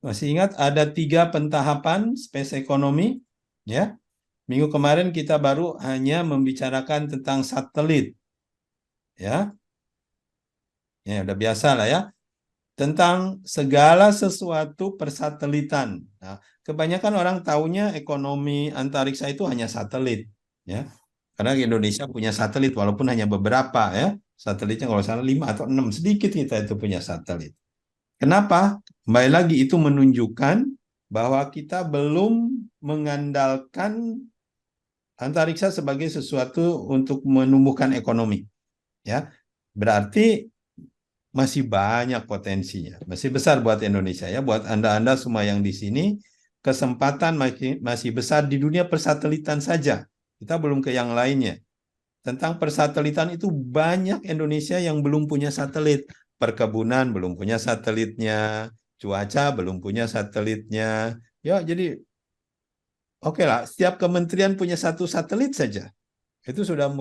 Masih ingat ada 3 pentahapan space economy, ya? Minggu kemarin kita baru hanya membicarakan tentang satelit, ya. Ya udah biasa lah ya. Tentang segala sesuatu persatelitan. Nah, kebanyakan orang taunya ekonomi antariksa itu hanya satelit, ya. Karena Indonesia punya satelit walaupun hanya beberapa, ya. Satelitnya kalau salah 5 atau 6, sedikit kita itu punya satelit. Kenapa? Kembali lagi itu menunjukkan bahwa kita belum mengandalkan antariksa sebagai sesuatu untuk menumbuhkan ekonomi, ya. Berarti masih banyak potensinya, masih besar buat Indonesia ya, buat Anda-Anda semua yang di sini, kesempatan masih besar di dunia persatelitan saja. Kita belum ke yang lainnya. Tentang persatelitan itu banyak Indonesia yang belum punya satelit. Perkebunan belum punya satelitnya, cuaca belum punya satelitnya. Ya, jadi oke lah, setiap kementerian punya satu satelit saja. Itu sudah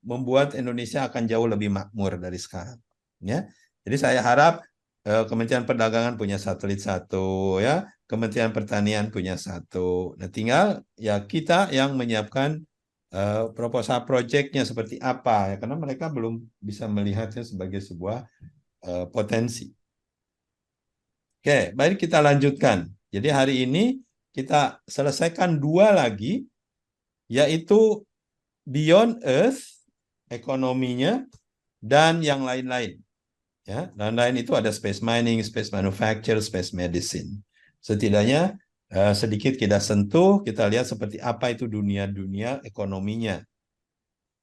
membuat Indonesia akan jauh lebih makmur dari sekarang. Ya, jadi saya harap Kementerian Perdagangan punya satelit satu, ya, Kementerian Pertanian punya satu. Nah, tinggal ya kita yang menyiapkan proposal proyeknya seperti apa, ya, karena mereka belum bisa melihatnya sebagai sebuah potensi. Oke, baik kita lanjutkan. Jadi hari ini kita selesaikan 2 lagi, yaitu Beyond Earth, ekonominya, dan yang lain-lain. Ya, dan lain itu ada space mining, space manufacture, space medicine. Setidaknya sedikit kita sentuh, kita lihat seperti apa itu dunia-dunia ekonominya.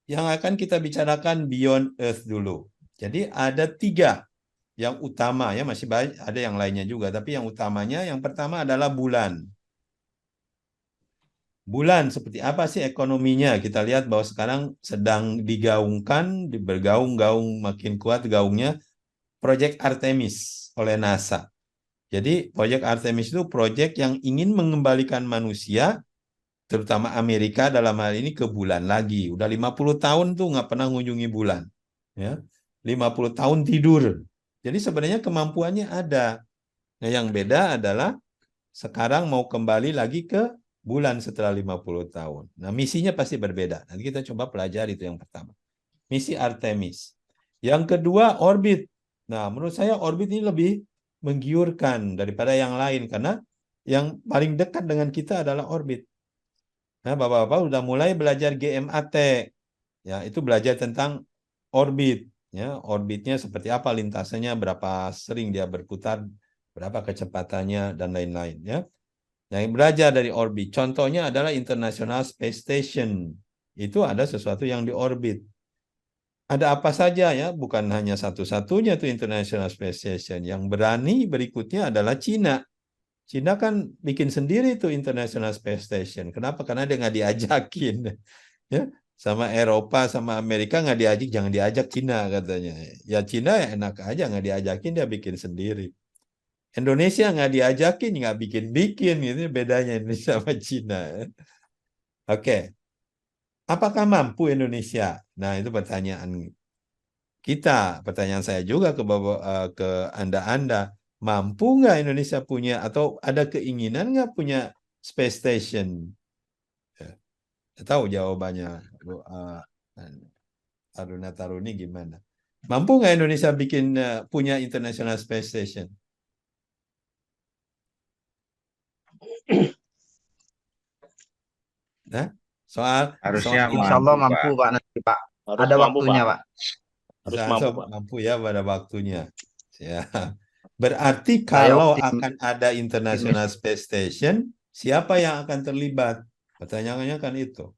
Yang akan kita bicarakan Beyond Earth dulu. Jadi ada 3 yang utama, ya, masih banyak ada yang lainnya juga, tapi yang utamanya yang pertama adalah bulan. Bulan seperti apa sih ekonominya? Kita lihat bahwa sekarang sedang digaungkan, bergaung-gaung makin kuat gaungnya proyek Artemis oleh NASA. Jadi proyek Artemis itu proyek yang ingin mengembalikan manusia, terutama Amerika dalam hal ini, ke bulan lagi. Udah 50 tahun tuh nggak pernah mengunjungi bulan. Ya, 50 tahun tidur. Jadi sebenarnya kemampuannya ada. Nah, yang beda adalah sekarang mau kembali lagi ke bulan setelah 50 tahun. Nah, misinya pasti berbeda. Nanti kita coba pelajari itu yang pertama. Misi Artemis. Yang kedua, orbit. Nah, menurut saya orbit ini lebih menggiurkan daripada yang lain karena yang paling dekat dengan kita adalah orbit. Nah, Bapak-bapak udah mulai belajar GMAT. Ya, itu belajar tentang orbit. Ya, orbitnya seperti apa lintasannya, berapa sering dia berputar, berapa kecepatannya, dan lain-lain. Ya. Yang belajar dari orbit. Contohnya adalah International Space Station. Itu ada sesuatu yang di orbit. Ada apa saja ya, bukan hanya satu-satunya tuh International Space Station. Yang berani berikutnya adalah Cina. Cina kan bikin sendiri tuh International Space Station. Kenapa? Karena dia nggak diajakin. Ya, sama Eropa, sama Amerika nggak diajak, jangan diajak Cina katanya. Ya Cina ya enak aja, nggak diajakin dia bikin sendiri. Indonesia nggak diajakin, nggak bikin-bikin gitu bedanya Indonesia sama Cina. Oke, apakah mampu Indonesia? Nah itu pertanyaan kita, pertanyaan saya juga ke ke Anda-Anda, mampu nggak Indonesia punya atau ada keinginan nggak punya space station? Ya, saya tahu jawabannya, Bu Aruna Taruni gimana? Mampu nggak Indonesia bikin punya International Space Station? Nah, soal Harusnya soal Insya Allah mampu, mampu Pak. Pak nanti Pak. Harus Ada mampu, waktunya Pak. Pak. Harus Saya mampu, Pak. mampu ya pada waktunya. Ya. Berarti Saya kalau optimis. akan ada International Space Station, siapa yang akan terlibat? Pertanyaannya kan itu.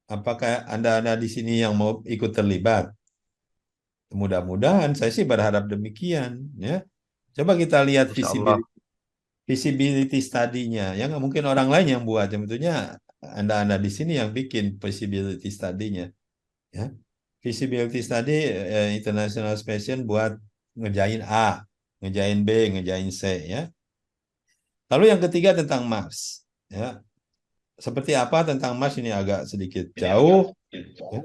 Apakah Anda di sini yang mau ikut terlibat? Mudah-mudahan, saya sih berharap demikian. Ya. Coba kita lihat Insya Allah. visibility study-nya. Ya nggak mungkin orang lain yang buat. Sebetulnya Anda di sini yang bikin visibility study-nya. Ya. Visibility study International Space Station buat ngerjain A, ngerjain B, ngerjain C, ya. Lalu yang ketiga tentang Mars, ya. Seperti apa tentang Mars ini agak sedikit jauh, ya.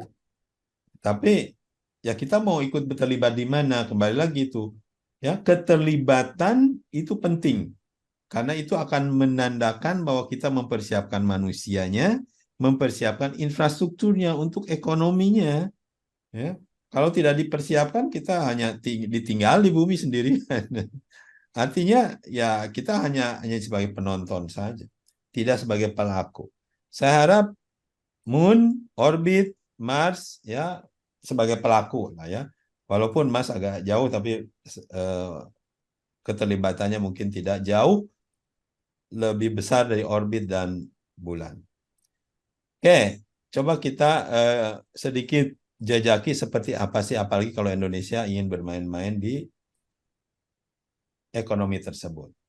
Tapi ya kita mau ikut terlibat di mana? Kembali lagi tuh. Ya, keterlibatan itu penting karena itu akan menandakan bahwa kita mempersiapkan manusianya, mempersiapkan infrastrukturnya untuk ekonominya. Ya, kalau tidak dipersiapkan kita hanya ditinggal di bumi sendirian. Artinya ya kita hanya sebagai penonton saja, tidak sebagai pelaku. Saya harap Moon, orbit, Mars ya sebagai pelaku lah ya. Walaupun Mars agak jauh tapi eh, keterlibatannya mungkin tidak jauh lebih besar dari orbit dan bulan. Oke, coba kita sedikit jajaki seperti apa sih apalagi kalau Indonesia ingin bermain-main di ekonomi tersebut.